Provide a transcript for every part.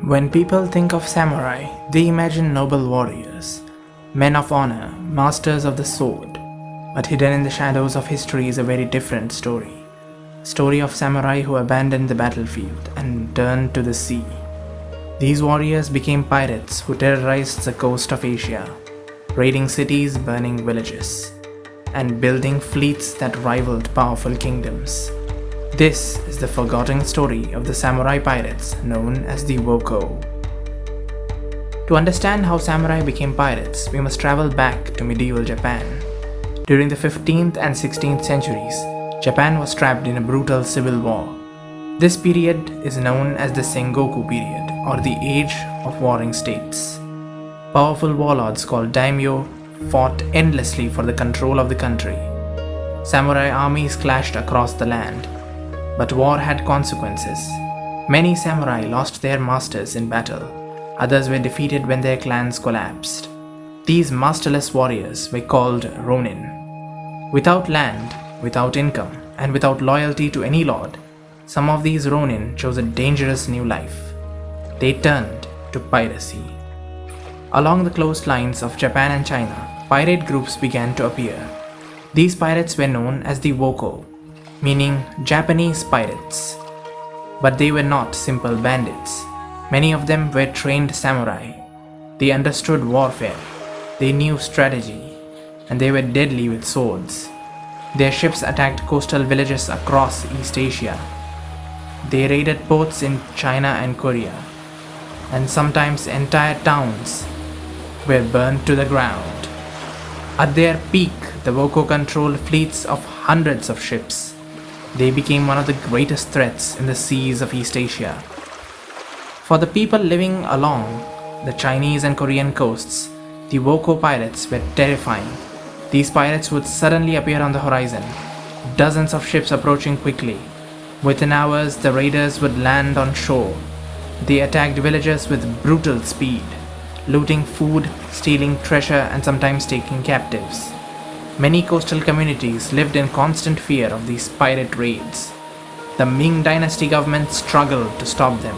When people think of samurai, they imagine noble warriors, men of honor, masters of the sword. But hidden in the shadows of history is a very different story. Story of samurai who abandoned the battlefield and turned to the sea. These warriors became pirates who terrorized the coast of Asia, raiding cities, burning villages, and building fleets that rivaled powerful kingdoms. This is the forgotten story of the samurai pirates known as the Woko. To understand how samurai became pirates, we must travel back to medieval Japan. During the 15th and 16th centuries, Japan was trapped in a brutal civil war. This period is known as the Sengoku period, or the Age of Warring States. Powerful warlords called daimyo fought endlessly for the control of the country. Samurai armies clashed across the land, but war had consequences. Many samurai lost their masters in battle. Others were defeated when their clans collapsed. These masterless warriors were called ronin. Without land, without income, and without loyalty to any lord, some of these ronin chose a dangerous new life. They turned to piracy. Along the coastlines of Japan and China, pirate groups began to appear. These pirates were known as the Woko, meaning Japanese pirates. But they were not simple bandits. Many of them were trained samurai. They understood warfare, they knew strategy, and they were deadly with swords. Their ships attacked coastal villages across East Asia. They raided ports in China and Korea, and sometimes entire towns were burned to the ground. At their peak, the Woko controlled fleets of hundreds of ships. They became one of the greatest threats in the seas of East Asia. For the people living along the Chinese and Korean coasts, the Woko pirates were terrifying. These pirates would suddenly appear on the horizon, dozens of ships approaching quickly. Within hours, the raiders would land on shore. They attacked villages with brutal speed, looting food, stealing treasure, and sometimes taking captives. Many coastal communities lived in constant fear of these pirate raids. The Ming Dynasty government struggled to stop them.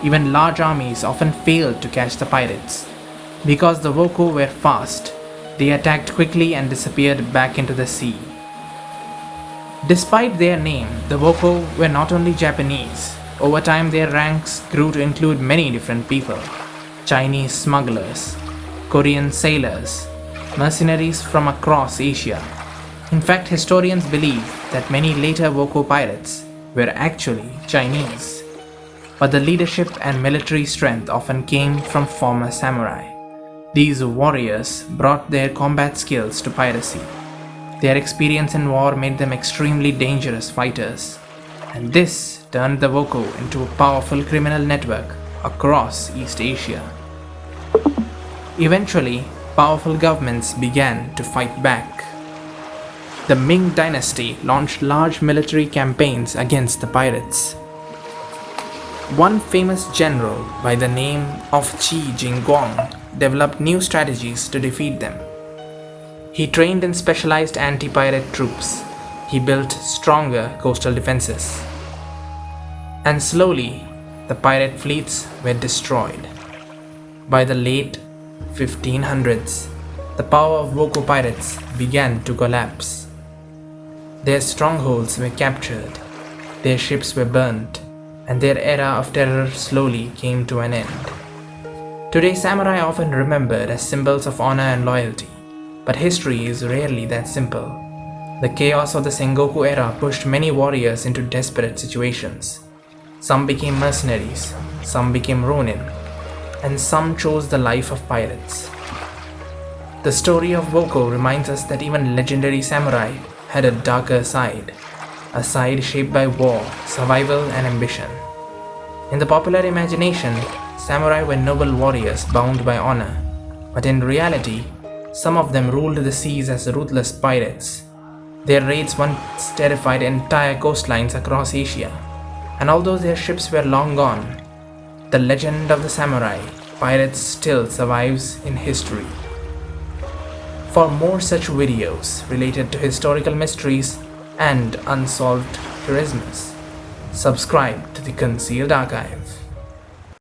Even large armies often failed to catch the pirates. Because the Woko were fast, they attacked quickly and disappeared back into the sea. Despite their name, the Woko were not only Japanese. Over time, their ranks grew to include many different people: Chinese smugglers, Korean sailors, mercenaries from across Asia. In fact, historians believe that many later Woko pirates were actually Chinese. But the leadership and military strength often came from former samurai. These warriors brought their combat skills to piracy. Their experience in war made them extremely dangerous fighters, and this turned the Woko into a powerful criminal network across East Asia. Eventually, powerful governments began to fight back. The Ming Dynasty launched large military campaigns against the pirates. One famous general by the name of Qi Jingguang developed new strategies to defeat them. He trained in specialized anti-pirate troops. He built stronger coastal defenses. And slowly, the pirate fleets were destroyed. By the late 1500s, the power of Woko pirates began to collapse. Their strongholds were captured, their ships were burnt, and their era of terror slowly came to an end. Today, samurai are often remembered as symbols of honor and loyalty, but history is rarely that simple. The chaos of the Sengoku era pushed many warriors into desperate situations. Some became mercenaries, some became ronin, and some chose the life of pirates. The story of Woko reminds us that even legendary samurai had a darker side, a side shaped by war, survival, and ambition. In the popular imagination, samurai were noble warriors bound by honor, but in reality, some of them ruled the seas as ruthless pirates. Their raids once terrified entire coastlines across Asia, and although their ships were long gone, the legend of the samurai pirates still survives in history. For more such videos related to historical mysteries and unsolved charismas, subscribe to the Concealed Archive.